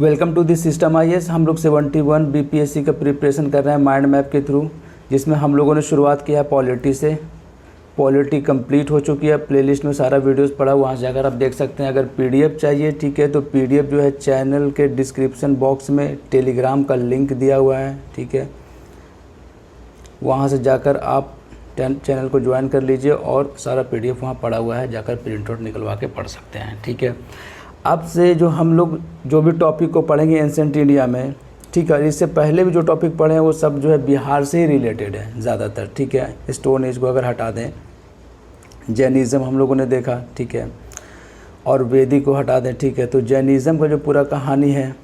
Welcome to this system IAS. हम लोग 71 BPSC का प्रिपरेशन कर रहे हैं माइंड मैप के थ्रू, जिसमें हम लोगों ने शुरुआत किया है पॉलिटी से। पॉलिटी कंप्लीट हो चुकी है, प्लेलिस्ट में सारा वीडियोस पड़ा, वहाँ से जाकर आप देख सकते हैं। अगर पीडीएफ चाहिए ठीक है, तो पीडीएफ जो है चैनल के डिस्क्रिप्शन बॉक्स में टेलीग्राम का लिंक दिया हुआ है, ठीक है। वहाँ से जाकर आप चैनल को ज्वाइन कर लीजिए और सारा पीडीएफ वहाँ पड़ा हुआ है, जाकर प्रिंट आउट निकलवा के पढ़ सकते हैं, ठीक है। अब से जो हम लोग जो भी टॉपिक को पढ़ेंगे एंशिएंट इंडिया में, ठीक है, इससे पहले भी जो टॉपिक पढ़े हैं वो सब जो है बिहार से ही रिलेटेड है ज़्यादातर, ठीक है। स्टोन एज को अगर हटा दें, जैनिज़्म हम लोगों ने देखा, ठीक है, और वैदिक को हटा दें, ठीक है, तो जैनिज़्म का जो पूरा कहानी है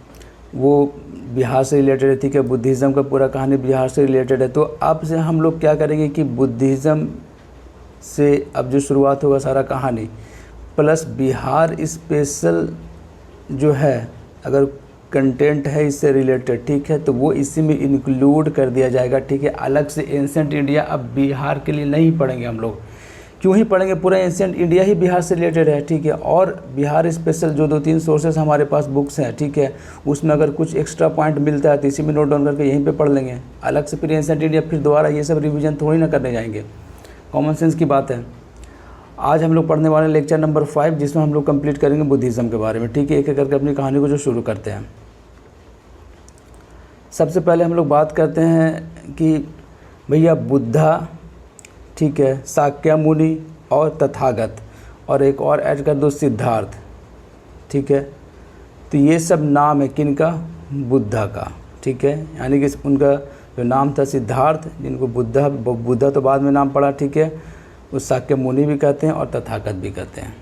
वो बिहार से रिलेटेड है, ठीक है। बुद्धिज़्म का पूरा कहानी बिहार से रिलेटेड है। तो अब से हम लोग क्या करेंगे कि बुद्धिज़्म से अब जो शुरुआत होगा सारा कहानी, प्लस बिहार स्पेशल जो है अगर कंटेंट है इससे रिलेटेड, ठीक है, तो वो इसी में इंक्लूड कर दिया जाएगा, ठीक है। अलग से एंशिएंट इंडिया अब बिहार के लिए नहीं पढ़ेंगे हम लोग। क्यों ही पढ़ेंगे, पूरा एंशिएंट इंडिया ही बिहार से रिलेटेड है, ठीक है। और बिहार स्पेशल जो 2-3 सोर्सेस हमारे पास बुक्स हैं, ठीक है, उसमें अगर कुछ एक्स्ट्रा पॉइंट मिलता है तो इसी में नोट डाउन करके यहीं पे पढ़ लेंगे। अलग से फिर एंशिएंट इंडिया फिर दोबारा ये सब रिवीजन थोड़ी ना करने जाएंगे, कॉमन सेंस की बात है। आज हम लोग पढ़ने वाले लेक्चर नंबर 5, जिसमें हम लोग कंप्लीट करेंगे बुद्धिज़्म के बारे में, ठीक है। एक एक करके अपनी कहानी को जो शुरू करते हैं। सबसे पहले हम लोग बात करते हैं कि भैया बुद्धा, ठीक है, शाक्य मुनि और तथागत, और एक और ऐड कर दो सिद्धार्थ, ठीक है। तो ये सब नाम है किनका, बुद्धा का, ठीक है। यानी कि उनका जो नाम था सिद्धार्थ, जिनको बुद्धा तो बाद में नाम पड़ा, ठीक है, उस शाक्य मुनि भी कहते हैं और तथागत भी कहते हैं।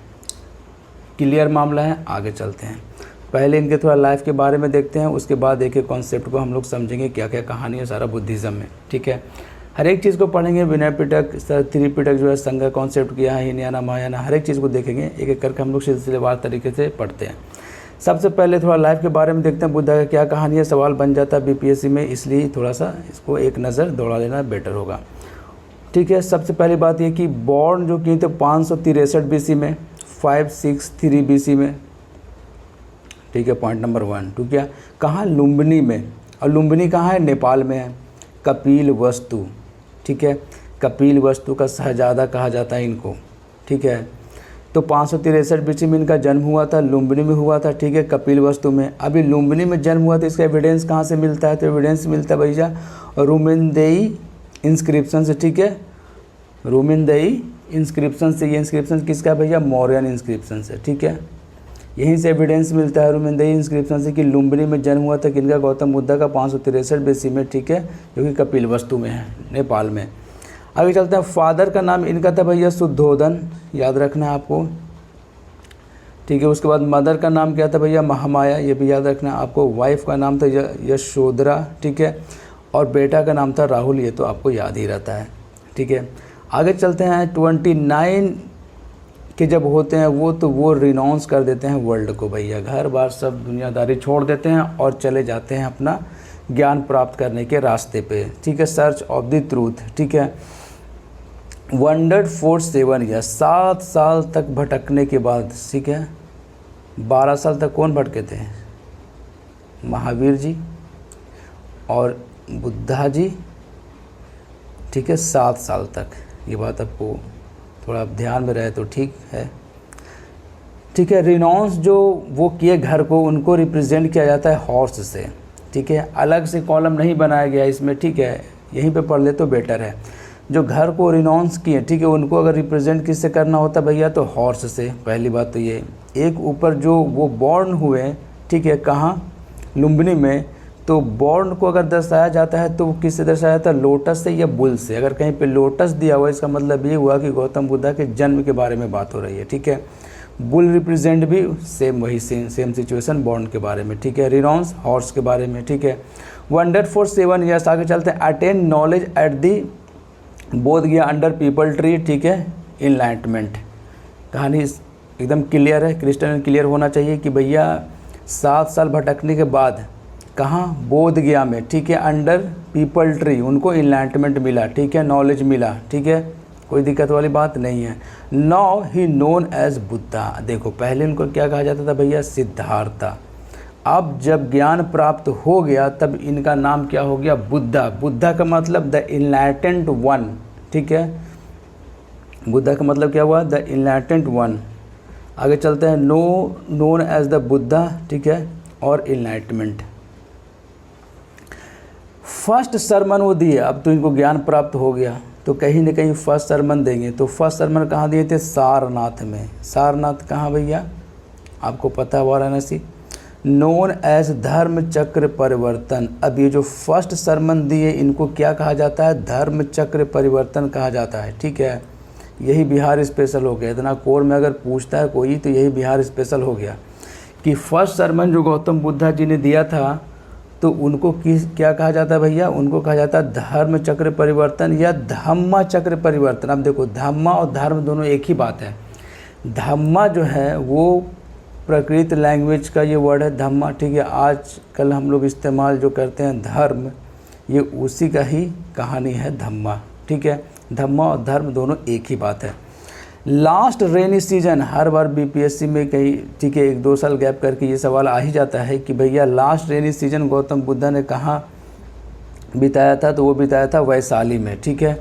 क्लियर मामला है, आगे चलते हैं। पहले इनके थोड़ा लाइफ के बारे में देखते हैं, उसके बाद एक एक कॉन्सेप्ट को हम लोग समझेंगे, क्या क्या कहानी है सारा बुद्धिज़्म में, ठीक है। हर एक चीज़ को पढ़ेंगे, विनय पिटक, त्रिपिटक जो है, संघ कॉन्सेप्ट किया है, हिनयाना महायाना, हर एक चीज़ को देखेंगे, एक एक करके हम लोग सिलसिलेवार तरीके से पढ़ते हैं। सबसे पहले थोड़ा लाइफ के बारे में देखते हैं, बुद्धा का क्या कहानी है। सवाल बन जाता है बीपीएससी में, इसलिए थोड़ा सा इसको एक नज़र दौड़ा लेना बेटर होगा, ठीक है। सबसे पहली बात ये कि बॉर्न जो किए थे 563 बीसी में, 563 बीसी में, ठीक है, पॉइंट नंबर 1। तो क्या कहाँ, लुम्बिनी में, और लुम्बिनी कहाँ है, नेपाल में है। कपिल वस्तु, ठीक है, कपिल वस्तु का शहजादा कहा जाता है इनको, ठीक है। तो 563 बीसी में इनका जन्म हुआ था, लुम्बिनी में हुआ था, ठीक है, कपिल वस्तु में। अभी लुम्बिनी में जन्म हुआ था, इसका एविडेंस कहाँ से मिलता है, तो एविडेंस मिलता है भैया रुमेनदेई इंस्क्रिप्शन से, ठीक है, रुमेनदेई इंस्क्रिप्शन से। ये इंस्क्रिप्शन किसका है भैया, मौर्यन इंस्क्रिप्शन से, ठीक है। यहीं से एविडेंस मिलता है रुमेनदेई इंस्क्रिप्शन से कि लुम्बिनी में जन्म हुआ था किनका, गौतम बुद्ध का 563 बीसी में, ठीक है, जो कि कपिल वस्तु में है, नेपाल में। आगे चलते हैं। फादर का नाम इनका था भैया शुद्धोधन, याद रखना है आपको, ठीक है। उसके बाद मदर का नाम क्या था भैया, महामाया, ये भी याद रखना है आपको। वाइफ का नाम था यशोधरा, ठीक है, और बेटा का नाम था राहुल, ये तो आपको याद ही रहता है, ठीक है। आगे चलते हैं। 29 के जब होते हैं वो, तो वो रिनाउंस कर देते हैं वर्ल्ड को भैया, घर बार सब दुनियादारी छोड़ देते हैं और चले जाते हैं अपना ज्ञान प्राप्त करने के रास्ते पे, ठीक है, सर्च ऑफ द ट्रूथ, ठीक है। वंडर्ड फॉर 7 ईयर्स, 7 साल तक भटकने के बाद, ठीक है, 12 साल तक कौन भटके थे, महावीर जी और बुद्धा जी, ठीक है, 7 साल तक। ये बात आपको थोड़ा ध्यान में रहे तो ठीक है, ठीक है। रिनाउंस जो वो किए घर को, उनको रिप्रेजेंट किया जाता है हॉर्स से, ठीक है, अलग से कॉलम नहीं बनाया गया इसमें, ठीक है, यहीं पे पढ़ ले तो बेटर है। जो घर को रिनाउंस किए, ठीक है, उनको अगर रिप्रेजेंट किससे करना होता भैया, तो हॉर्स से। पहली बात तो ये। एक ऊपर जो वो बॉर्न हुए, ठीक है, कहाँ, लुम्बिनी में, तो बॉर्न को अगर दर्शाया जाता है तो वो किससे दर्शाया जाता है, लोटस से या बुल से। अगर कहीं पे लोटस दिया हुआ, इसका मतलब ये हुआ कि गौतम बुद्धा के जन्म के बारे में बात हो रही है, ठीक है। बुल रिप्रेजेंट भी सेम, वही सेम सिचुएशन बॉर्न के बारे में, ठीक है। रिनाउंस हॉर्स के बारे में, ठीक है। वंडर्ड फॉर 7 ईयर्स, आगे चलते हैं। अटेन नॉलेज एट दी बोध गया अंडर पीपल ट्री, ठीक है, इनलाइटमेंट। कहानी एकदम क्लियर है, क्रिस्टल क्लियर होना चाहिए कि भैया 7 साल भटकने के बाद कहाँ, बोध गया में, ठीक है, अंडर पीपल ट्री उनको इनलाइटमेंट मिला, ठीक है, नॉलेज मिला, ठीक है, कोई दिक्कत वाली बात नहीं है। Now he known as Buddha. देखो पहले उनको क्या कहा जाता था भैया, सिद्धार्था। अब जब ज्ञान प्राप्त हो गया तब इनका नाम क्या हो गया, बुद्धा। बुद्धा का मतलब द इनलाइटेंड वन, ठीक है, बुद्धा का मतलब क्या हुआ, द इनलाइटेंड वन। आगे चलते हैं, नोन एज द बुद्धा, ठीक है, और इनलाइटमेंट। फर्स्ट सरमन वो दिए, अब तो इनको ज्ञान प्राप्त हो गया तो कहीं ना कहीं फर्स्ट सरमन देंगे। तो फर्स्ट सरमन कहाँ दिए थे, सारनाथ में। सारनाथ कहाँ भैया, आपको पता है, वाराणसी। नोन एज धर्म चक्र परिवर्तन। अब ये जो फर्स्ट सरमन दिए इनको क्या कहा जाता है, धर्म चक्र परिवर्तन कहा जाता है, ठीक है। यही बिहार स्पेशल हो गया, इतना कोर में अगर पूछता है कोई तो यही बिहार स्पेशल हो गया कि फर्स्ट सरमन जो गौतम बुद्धा जी ने दिया था तो उनको क्या कहा जाता है भैया, उनको कहा जाता है धर्म चक्र परिवर्तन या धम्मा चक्र परिवर्तन। अब देखो, धम्मा और धर्म दोनों एक ही बात है। धम्मा जो है वो प्रकृत लैंग्वेज का ये वर्ड है धम्मा, ठीक है। आज कल हम लोग इस्तेमाल जो करते हैं धर्म, ये उसी का ही कहानी है धम्मा, ठीक है। धम्मा और धर्म दोनों एक ही बात है। लास्ट रेनी सीजन, हर बार बीपीएससी में कहीं, ठीक है, 1-2 साल गैप करके ये सवाल आ ही जाता है कि भैया last rainy season Gautam Buddha ने कहाँ बिताया था, तो वो बिताया था वैशाली में, ठीक है।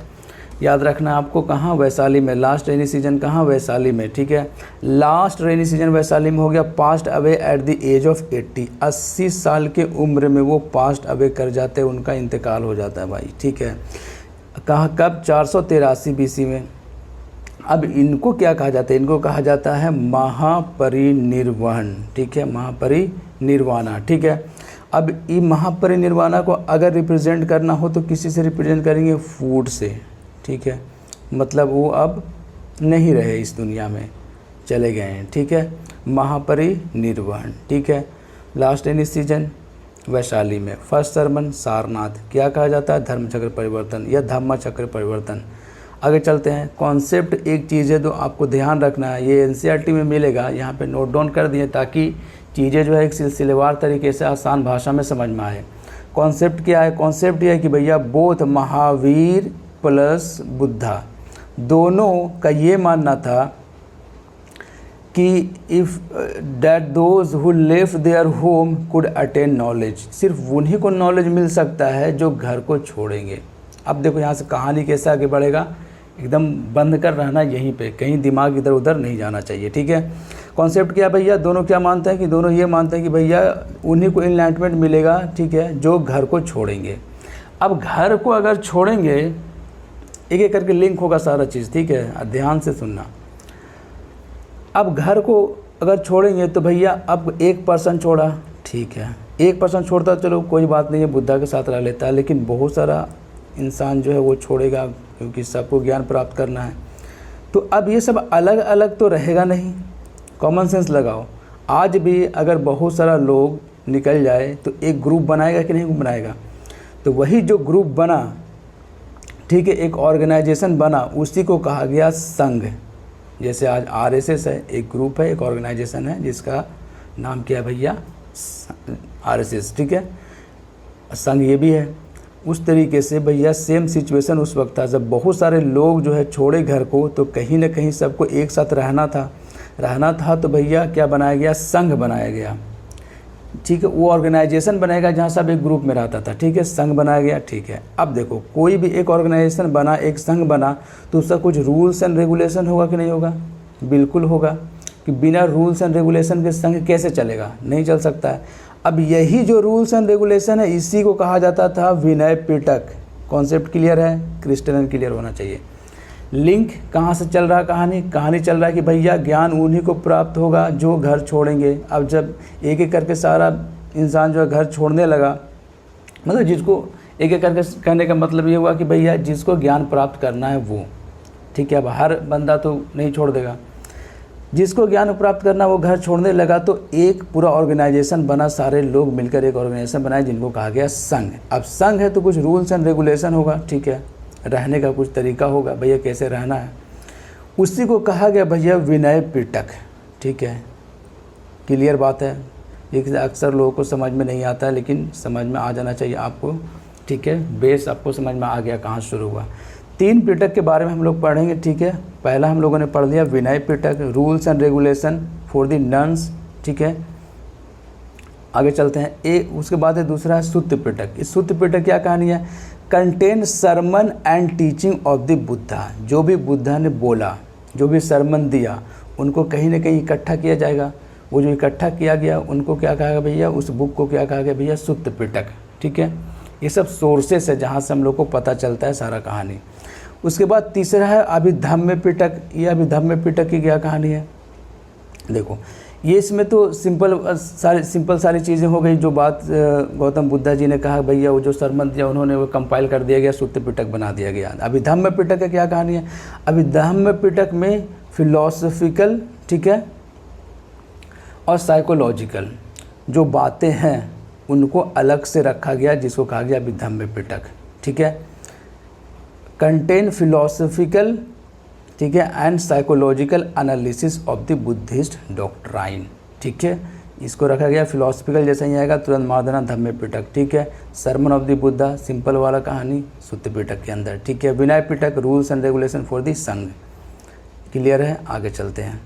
याद रखना आपको, कहाँ, वैशाली में। लास्ट रेनी सीजन कहाँ, वैशाली में, ठीक है। लास्ट रेनी सीजन वैशाली में हो गया। Passed away at the age of 80 साल के उम्र में वो पास्ट अवे कर जाते हैं, उनका इंतकाल हो जाता है भाई, ठीक है। कहाँ, कब, 483 बीसी में। अब इनको क्या कहा जाता है, इनको कहा जाता है महापरिनिर्वाण, ठीक है, महापरिनिर्वाणा, ठीक है। अब ये महापरिनिर्वाणा को अगर रिप्रेजेंट करना हो तो किसी से रिप्रेजेंट करेंगे, फूड से, ठीक है। मतलब वो अब नहीं रहे इस दुनिया में, चले गए हैं, ठीक है। महापरिनिर्वाण, ठीक है। लास्ट रेनी सीजन वैशाली में। फर्स्ट सरमन सारनाथ, क्या कहा जाता है, धर्म चक्र परिवर्तन या धम्मा चक्र परिवर्तन। आगे चलते हैं। कॉन्सेप्ट एक चीज़ है तो आपको ध्यान रखना है, ये एनसीईआरटी में मिलेगा, यहाँ पे नोट डाउन कर दिए ताकि चीज़ें जो है एक सिलसिलेवार तरीके से आसान भाषा में समझ में आए। कॉन्सेप्ट क्या है, कॉन्सेप्ट ये है कि भैया बोथ महावीर प्लस बुद्धा, दोनों का ये मानना था कि if that those who left their home could attain knowledge, सिर्फ उन्हीं को नॉलेज मिल सकता है जो घर को छोड़ेंगे। अब देखो यहाँ से कहानी कैसे आगे बढ़ेगा, एकदम बंद कर रहना यहीं पे, कहीं दिमाग इधर उधर नहीं जाना चाहिए, ठीक है। कॉन्सेप्ट क्या भैया, दोनों क्या मानते हैं कि दोनों ये मानते हैं कि भैया उन्हीं को इनलाइटमेंट मिलेगा, ठीक है, जो घर को छोड़ेंगे। अब घर को अगर छोड़ेंगे, एक एक करके लिंक होगा सारा चीज़, ठीक है, ध्यान से सुनना। अब घर को अगर छोड़ेंगे तो भैया अब 1% छोड़ा, ठीक है, 1% छोड़ता चलो कोई बात नहीं है, बुद्धा के साथ रह लेता है, लेकिन बहुत सारा इंसान जो है वो छोड़ेगा क्योंकि सबको ज्ञान प्राप्त करना है। तो अब ये सब अलग अलग तो रहेगा नहीं, कॉमन सेंस लगाओ। आज भी अगर बहुत सारा लोग निकल जाए तो एक ग्रुप बनाएगा कि नहीं बनाएगा, तो वही जो ग्रुप बना, ठीक है, एक ऑर्गेनाइजेशन बना, उसी को कहा गया संघ। जैसे आज आरएसएस है, एक ग्रुप है, एक ऑर्गेनाइजेशन है जिसका नाम क्या है भैया, आरएसएस, ठीक है, संघ ये भी है। उस तरीके से भैया सेम सिचुएशन उस वक्त था जब बहुत सारे लोग जो है छोड़े घर को, तो कहीं ना कहीं सबको एक साथ रहना था, तो भैया क्या बनाया गया, संघ बनाया गया, ठीक है। वो ऑर्गेनाइजेशन बनेगा जहाँ सब एक ग्रुप में रहता था, ठीक है, संघ बनाया गया, ठीक है। अब देखो कोई भी एक ऑर्गेनाइजेशन बना, एक संघ बना, तो उसका कुछ रूल्स एंड रेगुलेशन होगा कि नहीं होगा, बिल्कुल होगा, कि बिना रूल्स एंड रेगुलेशन के संघ कैसे चलेगा, नहीं चल सकता है। अब यही जो रूल्स एंड रेगुलेशन है इसी को कहा जाता था विनय पिटक। कॉन्सेप्ट क्लियर है, क्रिस्टल क्लियर होना चाहिए। लिंक कहाँ से चल रहा है, कहानी चल रहा है कि भैया ज्ञान उन्हीं को प्राप्त होगा जो घर छोड़ेंगे। अब जब एक एक करके सारा इंसान जो है घर छोड़ने लगा, मतलब जिसको एक एक करके कहने का मतलब ये हुआ कि भैया जिसको ज्ञान प्राप्त करना है वो, ठीक है। अब हर बंदा तो नहीं छोड़ देगा, जिसको ज्ञान प्राप्त करना वो घर छोड़ने लगा, तो एक पूरा ऑर्गेनाइजेशन बना, सारे लोग मिलकर एक ऑर्गेनाइजेशन बनाए जिनको कहा गया संघ। अब संघ है तो कुछ रूल्स एंड रेगुलेशन होगा, ठीक है, रहने का कुछ तरीका होगा, भैया कैसे रहना है, उसी को कहा गया भैया विनय पिटक, ठीक है। क्लियर बात है, ये अक्सर लोगों को समझ में नहीं आता है लेकिन समझ में आ जाना चाहिए आपको, ठीक है। बेस आपको समझ में आ गया कहाँ शुरू हुआ। 3 पिटक के बारे में हम लोग पढ़ेंगे, ठीक है। पहला हम लोगों ने पढ़ लिया Vinaya Pitaka, rules and regulation for the nuns, ठीक है। आगे चलते हैं। उसके बाद है दूसरा है सुत्त पिटक। इस सुत्त पिटक क्या कहानी है? Contain sermon and teaching of the Buddha. जो भी बुद्धा ने बोला, जो भी सरमन दिया, उनको कहीं ना कहीं इकट्ठा किया जाएगा। वो जो इकट्ठा किया गया उनको क्या कहा गया भैया? उस बुक को क्या कहा गया भैया? सुत्त पिटक। ठीक है, ये सब सोर्सेस है जहाँ से हम लोग को पता चलता है सारा कहानी। उसके बाद तीसरा है अभिधम्म पिटक। ये अभिधम्म पिटक की क्या कहानी है? देखो, ये इसमें तो सिंपल सारी चीज़ें हो गई। जो बात गौतम बुद्धा जी ने कहा भैया, वो जो सरमन दिया उन्होंने वो कंपाइल कर दिया गया, सुत्त पिटक बना दिया गया। अभिधम्म पिटक की क्या कहानी है? अभिधम्म पिटक में फिलॉसफिकल, ठीक है, और साइकोलॉजिकल जो बातें हैं उनको अलग से रखा गया, जिसको कहा गया अभिधम्म पिटक। ठीक है, कंटेन फिलॉसफिकल, ठीक है, and psychological analysis of the Buddhist doctrine. ठीक है, इसको रखा गया फिलॉसफिकल, जैसे ही आएगा तुरंत मार देना धम्म पिटक। ठीक है, sermon of the Buddha simple वाला कहानी सुत्त पिटक के अंदर। ठीक है, Vinaya Pitaka rules and regulation for the Sangha. Clear है? आगे चलते हैं।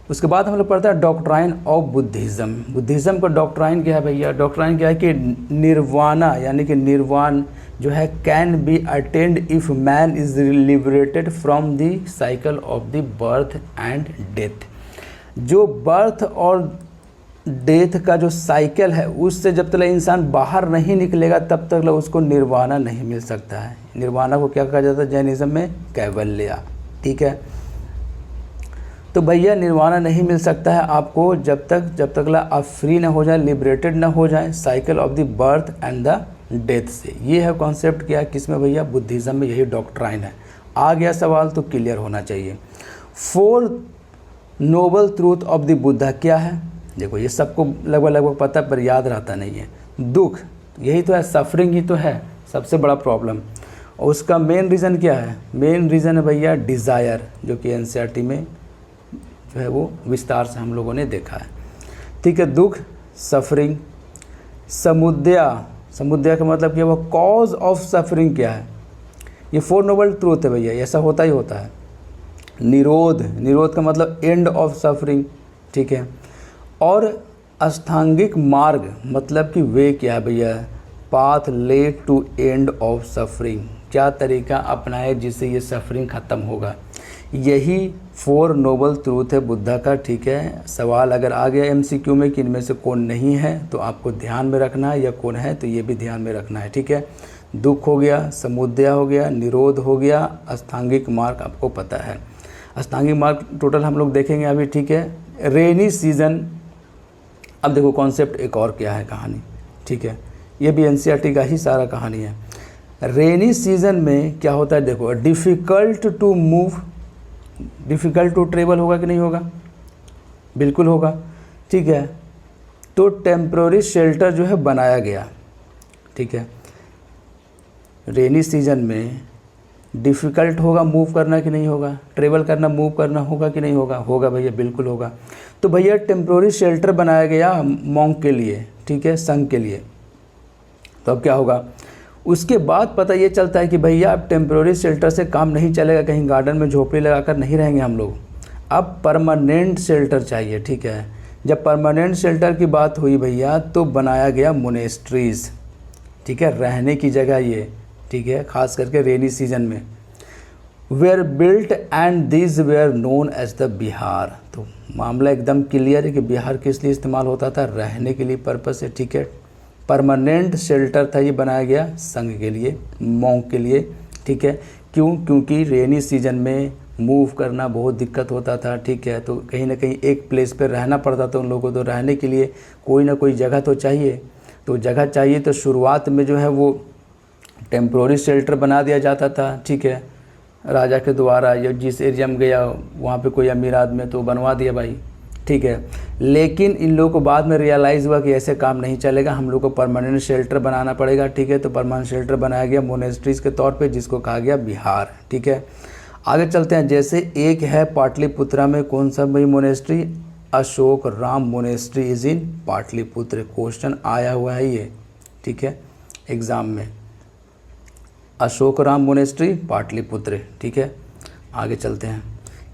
उसके बाद हम लोग पढ़ते हैं डॉक्ट्राइन ऑफ बुद्धिज़्म। बुद्धिज़्म का डॉक्ट्राइन क्या है भैया? डॉक्ट्राइन क्या है कि निर्वाणा, यानी कि निर्वाण जो है can be attend if man is liberated from the cycle of the birth and death. जो बर्थ और डेथ का जो साइकिल है उससे जब तक इंसान बाहर नहीं निकलेगा तब तक उसको निर्वाणा नहीं मिल सकता है। निर्वाणा को क्या कहा जाता है जैनिज़्म में? कैवल्या। ठीक है, तो भैया निर्वाणा नहीं मिल सकता है आपको जब तक आप फ्री ना हो जाए, लिबरेटेड ना हो जाए cycle of the birth and the death से। ये है कॉन्सेप्ट क्या है किसमें भैया? बुद्धिज़्म में। यही डॉक्ट्राइन है। आ गया सवाल तो क्लियर होना चाहिए। 4 noble truth of the Buddha क्या है? देखो, ये सबको लगभग पता पर याद रहता नहीं है। दुख, यही तो है, सफरिंग ही तो है सबसे बड़ा प्रॉब्लम। और उसका मेन रीज़न क्या है? मेन रीज़न है भैया डिज़ायर, जो कि एनसीईआरटी में जो है वो विस्तार से हम लोगों ने देखा है। ठीक है, दुख, सफरिंग, समुद्या का मतलब क्या? वो कॉज ऑफ सफरिंग क्या है? ये 4 नोबल ट्रूथ है भैया, ऐसा होता ही होता है। निरोध का मतलब एंड ऑफ सफरिंग। ठीक है, और अष्टांगिक मार्ग मतलब कि वे क्या है भैया? Path led to end of suffering. क्या तरीका अपनाए जिससे ये सफरिंग ख़त्म होगा? यही 4 नोबल ट्रूथ है बुद्धा का। ठीक है, सवाल अगर आ गया एमसीक्यू में कि इनमें से कौन नहीं है तो आपको ध्यान में रखना है, या कौन है तो ये भी ध्यान में रखना है। ठीक है, दुख हो गया, समुदय हो गया, निरोध हो गया, अष्टांगिक मार्ग आपको पता है। अष्टांगिक मार्ग टोटल हम लोग देखेंगे अभी। ठीक है, रेनी सीजन। अब देखो कॉन्सेप्ट एक और क्या है कहानी। ठीक है, ये भी एनसीईआरटी का ही सारा कहानी है। रेनी सीजन में क्या होता है? देखो, difficult to move, difficult to travel होगा कि नहीं होगा? बिल्कुल होगा। ठीक है, तो टेम्प्रोरी शेल्टर जो है बनाया गया। ठीक है, रेनी सीजन में डिफ़िकल्ट होगा मूव करना कि नहीं होगा? ट्रेवल करना, मूव करना होगा कि नहीं होगा? होगा भैया, बिल्कुल होगा। तो भैया टेम्प्रोरी शेल्टर बनाया गया मॉन्क के लिए। ठीक है, संघ के लिए। तो अब क्या होगा? उसके बाद पता ये चलता है कि भैया अब टेम्प्रोरी शेल्टर से काम नहीं चलेगा, कहीं गार्डन में झोपड़ी लगाकर नहीं रहेंगे हम लोग, अब परमानेंट शेल्टर चाहिए। ठीक है, जब परमानेंट शेल्टर की बात हुई भैया तो बनाया गया मोनेस्ट्रीज़। ठीक है, रहने की जगह ये। ठीक है, खास करके रेनी सीजन में were built and this were known as the Bihar. तो मामला एकदम क्लियर है कि बिहार किस लिए इस्तेमाल होता था? रहने के लिए पर्पस से। ठीक है, परमानेंट शेल्टर था ये बनाया गया संघ के लिए, मॉन्क के लिए। ठीक है, क्यों? क्योंकि रेनी सीजन में मूव करना बहुत दिक्कत होता था। ठीक है, तो कहीं ना कहीं एक प्लेस पर रहना पड़ता था उन लोगों को, तो रहने के लिए कोई ना कोई जगह तो चाहिए। तो जगह चाहिए तो शुरुआत में जो है वो टेम्प्रोरी शेल्टर बना दिया जाता था। ठीक है, राजा के द्वारा, या जिस एरिया में गया वहाँ पे कोई अमीर आदमी तो बनवा दिया भाई। ठीक है, लेकिन इन लोगों को बाद में रियलाइज़ हुआ कि ऐसे काम नहीं चलेगा, हम लोग को परमानेंट शेल्टर बनाना पड़ेगा। ठीक है, तो परमानेंट शेल्टर बनाया गया मोनेस्ट्रीज़ के तौर पे, जिसको कहा गया बिहार। ठीक है, आगे चलते हैं। जैसे एक है पाटलिपुत्रा में, कौन सा भाई monastery? Ashok Ram monastery is in Pataliputra. Question आया हुआ है ये। ठीक है, एग्ज़ाम में, अशोक राम मोनेस्ट्री पाटलिपुत्र। ठीक है, आगे चलते हैं।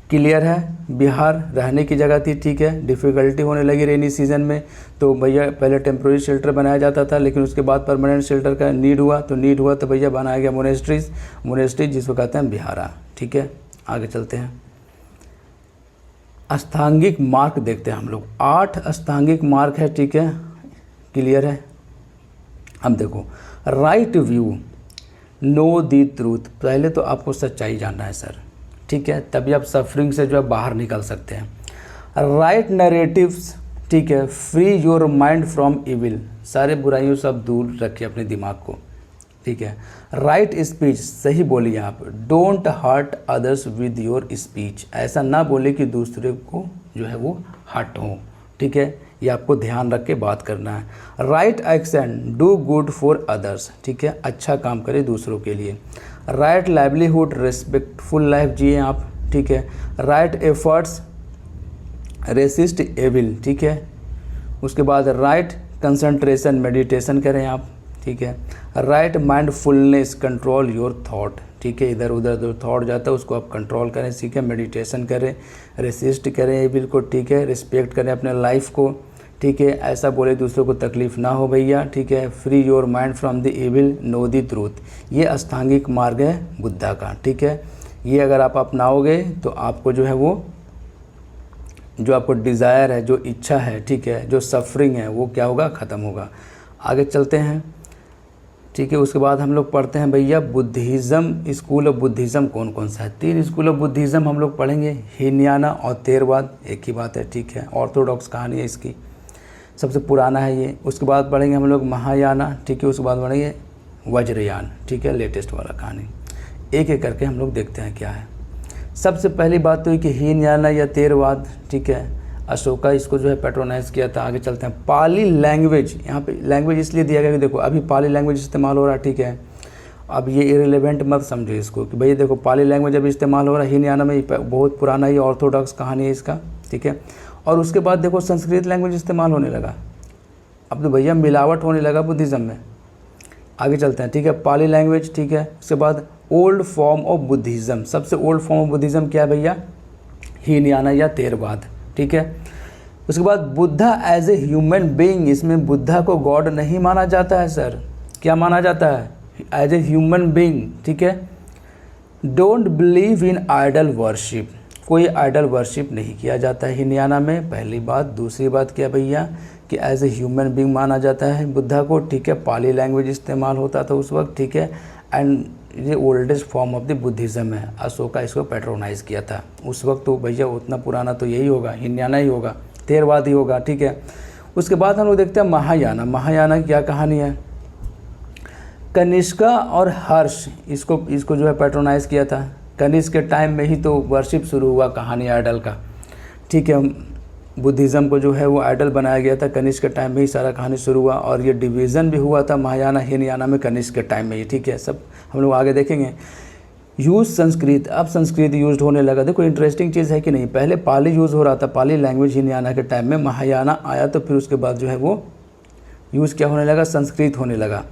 क्लियर है। बिहार रहने की जगह थी, ठीक है। डिफ़िकल्टी होने लगी रेनी सीजन में, तो भैया पहले टेम्प्रोरी शेल्टर बनाया जाता था, लेकिन उसके बाद परमानेंट शेल्टर का नीड हुआ तो भैया बनाया गया मोनेस्ट्रीज जिसको कहते हैं बिहारा, ठीक है। आगे चलते हैं। अष्टांगिक मार्ग देखते हैं हम लोग। 8 अष्टांगिक मार्ग है, ठीक है, क्लियर है। अब देखो, right view, know the truth. पहले तो आपको सच्चाई जानना है सर, ठीक है, तभी आप सफरिंग से जो है बाहर निकल सकते हैं। राइट नैरेटिव्स, ठीक है, free your mind from evil. सारे बुराइयों से आप दूर रखिए अपने दिमाग को, ठीक है। राइट स्पीच, सही बोलिए आप। Don't hurt others with your speech, ऐसा ना बोले कि दूसरे को जो है वो हर्ट हो, ठीक है, ये आपको ध्यान रख के बात करना है। Right action, do good for others, ठीक है, अच्छा काम करें दूसरों के लिए। राइट लाइवलीहुड, रिस्पेक्टफुल लाइफ जिए आप, ठीक है। राइट एफर्ट्स, रेसिस्ट एविल, ठीक है। उसके बाद राइट कंसंट्रेशन, मेडिटेशन करें आप, ठीक है। Right mindfulness, control your thought, ठीक है, इधर उधर जो थॉट जाता है उसको आप कंट्रोल करें, सीखें, मेडिटेशन करें, रेसिस्ट करें एविल को, ठीक है। रिस्पेक्ट करें अपने लाइफ को, ठीक है, ऐसा बोले दूसरों को तकलीफ़ ना हो भैया, ठीक है। Free your mind from the evil, know the truth. ये अष्टांगिक मार्ग है बुद्धा का, ठीक है। ये अगर आप अपनाओगे तो आपको जो है वो जो आपको डिज़ायर है, जो इच्छा है, ठीक है, जो सफरिंग है, वो क्या होगा, ख़त्म होगा। आगे चलते हैं, ठीक है। उसके बाद हम लोग पढ़ते हैं भैया बुद्धिज़्म, स्कूल ऑफ बुद्धिज़्म कौन कौन सा है। 3 स्कूल ऑफ बुद्धिज़्म हम लोग पढ़ेंगे, हीनयाना और थेरवाद, एक ही बात है, ठीक है। ऑर्थोडॉक्स कहानी है इसकी, सबसे पुराना है ये। उसके बाद पढ़ेंगे हम लोग महायाना, ठीक है। उसके बाद पढ़ेंगे वज्रयान, ठीक है, लेटेस्ट वाला कहानी। एक एक करके हम लोग देखते हैं क्या है। सबसे पहली बात तो ये कि हीनयाना या थेरवाद, ठीक है, अशोका इसको जो है पैट्रोनाइज किया था। आगे चलते हैं। पाली लैंग्वेज, यहाँ पे लैंग्वेज इसलिए दिया गया कि देखो अभी पाली लैंग्वेज इस्तेमाल हो रहा है, ठीक है। अब ये इरेलीवेंट मत समझो इसको कि भैया देखो पाली लैंग्वेज अभी इस्तेमाल हो रहा है, हीनयाना में बहुत पुराना ये ऑर्थोडॉक्स कहानी है इसका, ठीक है। और उसके बाद देखो संस्कृत लैंग्वेज इस्तेमाल होने लगा, अब तो भैया मिलावट होने लगा बुद्धिज़्म में। आगे चलते हैं, ठीक है। पाली लैंग्वेज, ठीक है। उसके बाद ओल्ड फॉर्म ऑफ बुद्धिज़्म, सबसे ओल्ड फॉर्म ऑफ बुद्धिज़्म क्या है भैया, हीनयाना या थेरवाद, ठीक है। उसके बाद Buddha as a human being, इसमें बुद्धा को गॉड नहीं माना जाता है सर, क्या माना जाता है, एज ए ह्यूमन बीइंग, ठीक है। Don't believe in idol worship, कोई आइडल वर्शिप नहीं किया जाता है हीनयाना में, पहली बात। दूसरी बात क्या भैया कि एज ए ह्यूमन बीइंग माना जाता है बुद्धा को, ठीक है। पाली लैंग्वेज इस्तेमाल होता था उस वक्त, ठीक है। एंड ये oldest form of the Buddhism है, अशोका इसको पैट्रोनाइज किया था उस वक्त, तो भैया उतना पुराना तो यही होगा, हीनयाना ही होगा, थेरवाद ही होगा, ठीक है। उसके बाद हम लोग देखते हैं महायाना। महायाना की क्या कहानी है, कनिष्का और हर्ष इसको जो है पैट्रोनाइज किया था। कनिष्क के टाइम में ही तो वर्शिप शुरू हुआ कहानी आइडल का, ठीक है। बुद्धिज़्म को जो है वो आइडल बनाया गया था, कनिष्क के टाइम में ही सारा कहानी शुरू हुआ, और ये डिवीज़न भी हुआ था महायाना हीनयाना में कनिष्क के टाइम में ही, ठीक है। सब हम लोग आगे देखेंगे। यूज़ संस्कृत, अब संस्कृत यूज होने लगा। देखो इंटरेस्टिंग चीज़ है कि नहीं, पहले पाली यूज़ हो रहा था, पाली लैंग्वेज हीनयाना के टाइम में, महायाना आया तो फिर उसके बाद जो है वो यूज़ क्या होने लगा, संस्कृत होने लगा।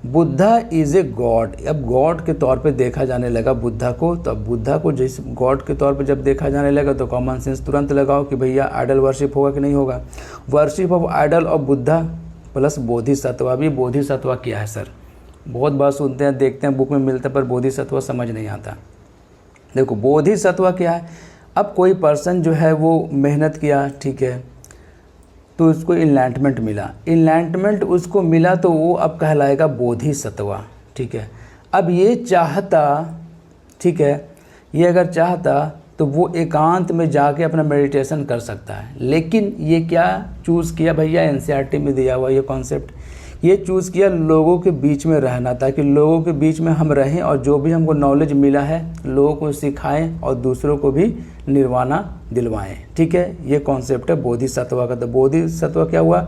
बुद्धा इज़ ए गॉड, अब गॉड के तौर पे देखा जाने लगा बुद्धा को, तो अब बुद्धा को जैसे गॉड के तौर पे जब देखा जाने लगा तो कॉमन सेंस तुरंत लगाओ कि भैया आइडल वर्शिप होगा कि नहीं होगा। Worship of idol of Buddha plus Bodhisattva. अभी बोधिसत्व क्या है सर, बहुत बार सुनते हैं, देखते हैं बुक में मिलता है, पर बोधिसत्व समझ नहीं आता। देखो बोधिसत्व क्या है, अब कोई पर्सन जो है वो मेहनत किया, ठीक है, तो उसको इनलाइटमेंट मिला, इनलाइटमेंट उसको मिला तो वो अब कहलाएगा बोधिसत्व, ठीक है। अब ये चाहता, ठीक है, ये अगर चाहता तो वो एकांत में जाके अपना मेडिटेशन कर सकता है, लेकिन ये क्या चूज़ किया भैया, एनसीईआरटी में दिया हुआ ये कॉन्सेप्ट, ये चूज़ किया लोगों के बीच में रहना, ताकि लोगों के बीच में हम रहें और जो भी हमको नॉलेज मिला है लोगों को सिखाएं और दूसरों को भी निर्वाणा दिलवाएं, ठीक है। ये कॉन्सेप्ट है बोधिसत्व का। तो बोधिसत्व क्या हुआ,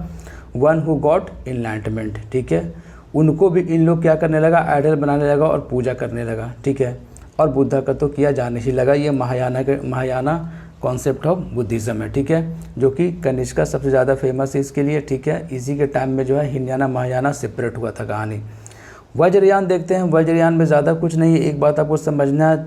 वन हु गॉट इनलाइटमेंट, ठीक है। उनको भी इन लोग क्या करने लगा, आइडल बनाने लगा और पूजा करने लगा, ठीक है। और बुद्धा का तो किया जाने ही लगा। ये महायाना कॉन्सेप्ट ऑफ बुद्धिज़्म है, ठीक है, जो कि कनिष्का सबसे ज़्यादा फेमस है इसके लिए, ठीक है। इसी के टाइम में जो है हीनयाना महायाना सेपरेट हुआ था कहानी। वज्रयान देखते हैं। वज्रयान में ज़्यादा कुछ नहीं है, एक बात आपको समझना है,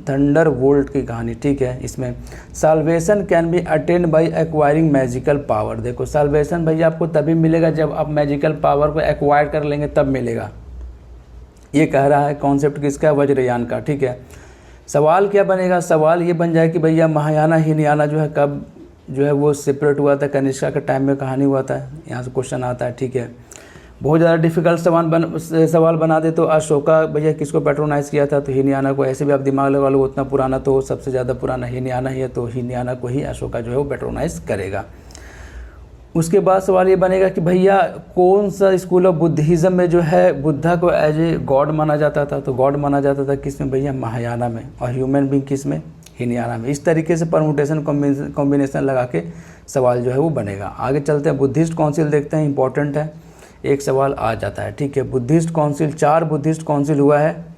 थंडर बोल्ट की कहानी, ठीक है। इसमें salvation can be attend by acquiring magical power. देखो साल्वेशन भैया आपको तभी मिलेगा जब आप मैजिकल पावर को एक्वायर कर लेंगे, तब मिलेगा। ये कह रहा है कॉन्सेप्ट किसका, वज्रयान का, ठीक है। सवाल क्या बनेगा, सवाल ये बन जाए कि भैया महायाना हीनयाना जो है कब जो है वो सेपरेट हुआ था, कनिष्का के टाइम में कहानी हुआ था, यहाँ से क्वेश्चन आता है, ठीक है। बहुत ज़्यादा डिफिकल्ट सवाल बना दे तो अशोका भैया किसको पेट्रोनाइज किया था, तो हीनयाना को। ऐसे भी आप दिमाग लगा लो, उतना पुराना तो सबसे ज़्यादा पुराना हीनयाना ही है, तो हीनयाना को ही अशोका जो है वो पेट्रोनाइज करेगा। उसके बाद सवाल ये बनेगा कि भैया कौन सा स्कूल ऑफ बुद्धिज़्म में जो है बुद्धा को एज ए गॉड माना जाता था, तो गॉड माना जाता था किस में भैया, महायाना में, और ह्यूमन बींग किस में, हीनयाना में। इस तरीके से परमुटेशन कॉम्बिनेशन लगा के सवाल जो है वो बनेगा। आगे चलते हैं, बुद्धिस्ट काउंसिल देखते हैं, इंपॉर्टेंट है, एक सवाल आ जाता है, ठीक है। बुद्धिस्ट काउंसिल, 4 बुद्धिस्ट काउंसिल हुआ है।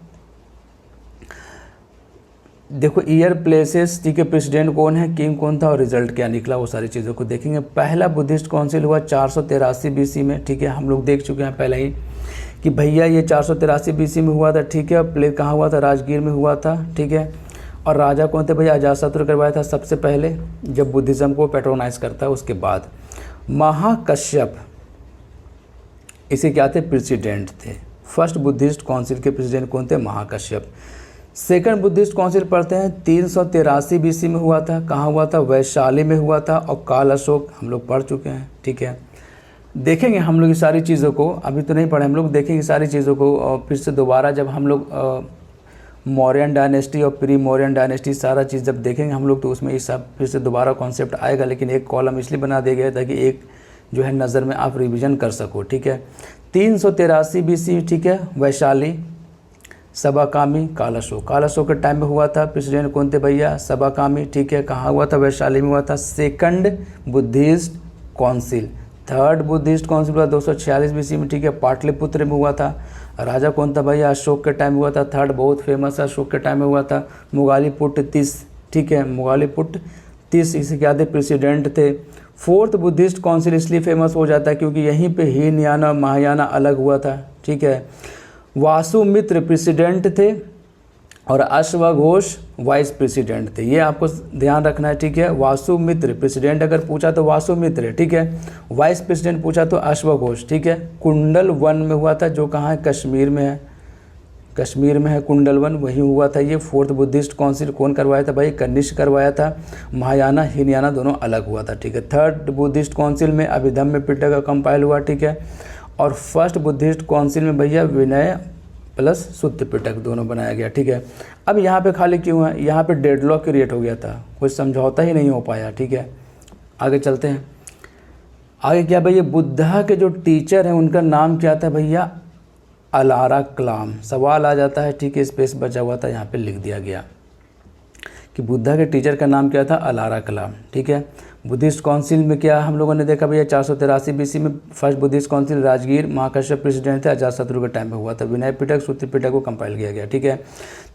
देखो ईयर, प्लेसेस, ठीक है, प्रेसिडेंट कौन है, किंग कौन था और रिजल्ट क्या निकला, वो सारी चीज़ों को देखेंगे। पहला बुद्धिस्ट काउंसिल हुआ 483 BC में, ठीक है। हम लोग देख चुके हैं पहले ही कि भैया ये 483 BC में हुआ था, ठीक है। प्ले कहाँ हुआ था, राजगीर में हुआ था, ठीक है। और राजा कौन थे भैया, अजातशत्रु करवाया था सबसे पहले, जब बुद्धिज़्म को पेट्रोनाइज करता है। उसके बाद महाकश्यप, इसे क्या थे, प्रेसिडेंट थे। फर्स्ट बुद्धिस्ट काउंसिल के प्रेसिडेंट कौन थे, महाकश्यप। सेकंड बुद्धिस्ट काउंसिल पढ़ते हैं, 383 BC में हुआ था, कहाँ हुआ था, वैशाली में हुआ था। और काल अशोक हम लोग पढ़ चुके हैं, ठीक है। देखेंगे हम लोग ये सारी चीज़ों को, अभी तो नहीं पढ़े हम लोग, देखेंगे सारी चीज़ों को। और फिर से दोबारा जब हम लोग मौर्यन डायनेस्टी और प्री मौर्यन डायनेस्टी सारा चीज़ जब देखेंगे हम लोग, तो उसमें ये सब फिर से दोबारा कॉन्सेप्ट आएगा। लेकिन एक कॉलम इसलिए बना दिया गया ताकि एक जो है नज़र में आप रिवीजन कर सको, ठीक है। 383 BC, ठीक है, वैशाली, सबाकामी, काल अशोक। काल अशोक के टाइम में हुआ था, प्रेसिडेंट कौन थे भैया, सबाकामी, ठीक है। कहाँ हुआ था, वैशाली में हुआ था। Second Buddhist council, third Buddhist council हुआ 246 BC में, ठीक है, पाटलिपुत्र में हुआ था। राजा कौन था भैया, अशोक के टाइम में हुआ था। थर्ड बहुत फेमस है, अशोक के टाइम में हुआ था, मुगालिपुट्टिस, ठीक है, मुगालिपुट्टिस, इसे क्या थे, प्रेसिडेंट थे। फोर्थ बुद्धिस्ट काउंसिल इसलिए फेमस हो जाता है क्योंकि यहीं पे हीनयाना महायाना अलग हुआ था, ठीक है। वासुमित्र प्रेसिडेंट थे और अश्वघोष वाइस प्रेसिडेंट थे, ये आपको ध्यान रखना है, ठीक है। वासुमित्र प्रेसिडेंट अगर पूछा तो वासुमित्र, ठीक है। वाइस प्रेसिडेंट पूछा तो अश्वघोष, ठीक है। कुंडल वन में हुआ था, जो कहाँ है, कश्मीर में है, कश्मीर में है कुंडल वन, वहीं हुआ था ये। फोर्थ बुद्धिस्ट काउंसिल कौन करवाया था भाई, कनिष्क करवाया था। महायाना हीनयाना दोनों अलग हुआ था, ठीक है। थर्ड बुद्धिस्ट काउंसिल में अभिधम्म पिटक कंपाइल हुआ, ठीक है। और फर्स्ट बुद्धिस्ट काउंसिल में भैया विनय प्लस सुत्त पिटक दोनों बनाया गया, ठीक है। अब यहाँ पे खाली क्यों है, यहाँ पे डेडलॉक क्रिएट हो गया था, कोई समझौता ही नहीं हो पाया, ठीक है। आगे चलते हैं, आगे क्या भैया, बुद्धा के जो टीचर हैं उनका नाम क्या था भैया, अलारा कलाम। सवाल आ जाता है, ठीक है, स्पेस बचा हुआ था, यहाँ पे लिख दिया गया कि बुद्धा के टीचर का नाम क्या था, अलारा कलाम, ठीक है। बुद्धिस्ट काउंसिल में क्या हम लोगों ने देखा भैया, 483 BC में first Buddhist council, Rajgir, Mahakashyap president थे, अजातशत्रु के टाइम में हुआ था। विनय पिटक सूत्र पिटक को कंपाइल किया गया, ठीक है।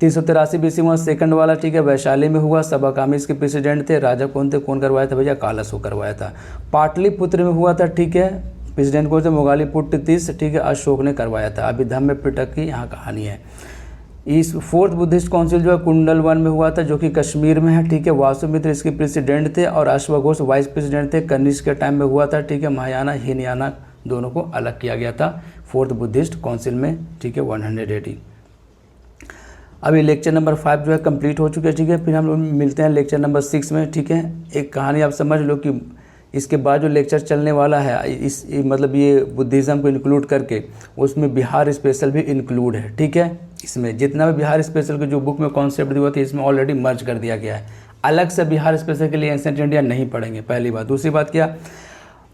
383 BC में सेकंड वाला, ठीक है, वैशाली में हुआ, सबाकामी इसके प्रेसिडेंट थे। राजा कौन थे, कौन करवाया था भैया, काल अशोक करवाया था। पाटलिपुत्र में हुआ था, ठीक है, प्रेसिडेंट कौन थे, मुगालिपुट्टिस, ठीक है, अशोक ने करवाया था। अभिधम्म पिटक की यहाँ कहानी है। इस फोर्थ बुद्धिस्ट काउंसिल जो है कुंडल वन में हुआ था, जो कि कश्मीर में है, ठीक है। वासुमित्र इसके प्रेसिडेंट थे और अश्वघोष वाइस प्रेसिडेंट थे, कनिष्क के टाइम में हुआ था, ठीक है। महायाना हीनयाना दोनों को अलग किया गया था फोर्थ बुद्धिस्ट काउंसिल में, ठीक है, 180। अभी लेक्चर नंबर 5 जो है कंप्लीट हो चुके हैं, ठीक है। फिर हम लोग मिलते हैं लेक्चर नंबर 6 में, ठीक है। एक कहानी आप समझ लो कि इसके बाद जो लेक्चर चलने वाला है, इस मतलब ये बुद्धिज़्म को इंक्लूड करके उसमें बिहार स्पेशल भी इंक्लूड है, ठीक है। इसमें जितना भी बिहार स्पेशल के जो बुक में कॉन्सेप्ट दिया था इसमें ऑलरेडी मर्ज कर दिया गया है। अलग से बिहार स्पेशल के लिए एंशिएंट इंडिया नहीं पढ़ेंगे, पहली बात। दूसरी बात क्या,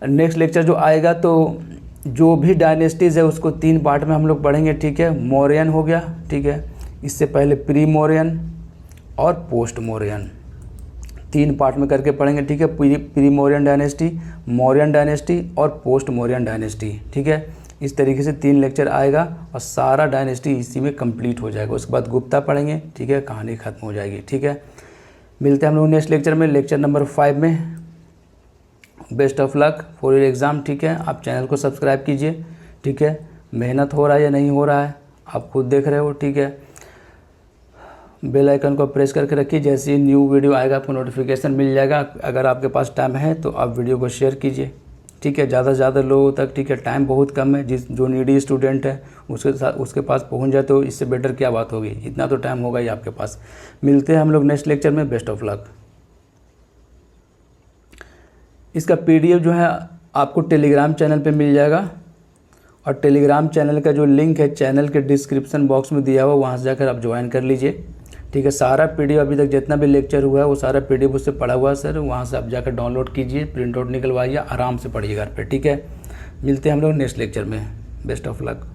नेक्स्ट लेक्चर जो आएगा तो जो भी डायनेस्टीज़ है उसको 3 पार्ट में हम लोग पढ़ेंगे, ठीक है। मौर्यन हो गया, ठीक है, इससे पहले प्री मौर्यन और पोस्ट मौर्यन, 3 पार्ट में करके पढ़ेंगे, ठीक है। प्री मौर्यन डायनेस्टी और पोस्ट मौर्यन डायनेस्टी, ठीक है। इस तरीके से 3 लेक्चर आएगा और सारा डायनेस्टी इसी में कंप्लीट हो जाएगा। उसके बाद गुप्ता पढ़ेंगे, ठीक है, कहानी खत्म हो जाएगी, ठीक है। मिलते हैं हम लोग नेक्स्ट लेक्चर में, लेक्चर नंबर 5 में। Best of luck for your exam, ठीक है। आप चैनल को सब्सक्राइब कीजिए, ठीक है। मेहनत हो रहा है या नहीं हो रहा है आप खुद देख रहे हो, ठीक है। बेल आइकन को प्रेस करके रखिए, जैसे ही न्यू वीडियो आएगा आपको नोटिफिकेशन मिल जाएगा। अगर आपके पास टाइम है तो आप वीडियो को शेयर कीजिए, ठीक है, ज़्यादा से ज़्यादा लोगों तक, ठीक है। टाइम बहुत कम है, जो नीडी स्टूडेंट है उसके पास पहुंच जाए तो इससे बेटर क्या बात होगी, इतना तो टाइम होगा ही आपके पास। मिलते हैं हम लोग नेक्स्ट लेक्चर में। Best of luck. इसका PDF जो है आपको टेलीग्राम चैनल पे मिल जाएगा, और टेलीग्राम चैनल का जो लिंक है चैनल के डिस्क्रिप्शन बॉक्स में दिया हुआ, वहाँ से जाकर आप ज्वाइन कर लीजिए, ठीक है। सारा PDF अभी तक जितना भी लेक्चर हुआ है वो सारा PDF उससे पढ़ा हुआ है सर, वहाँ से आप जाकर डाउनलोड कीजिए, प्रिंट आउट निकलवाइए, आराम से पढ़िए घर पे, ठीक है। मिलते हैं हम लोग नेक्स्ट लेक्चर में। Best of luck.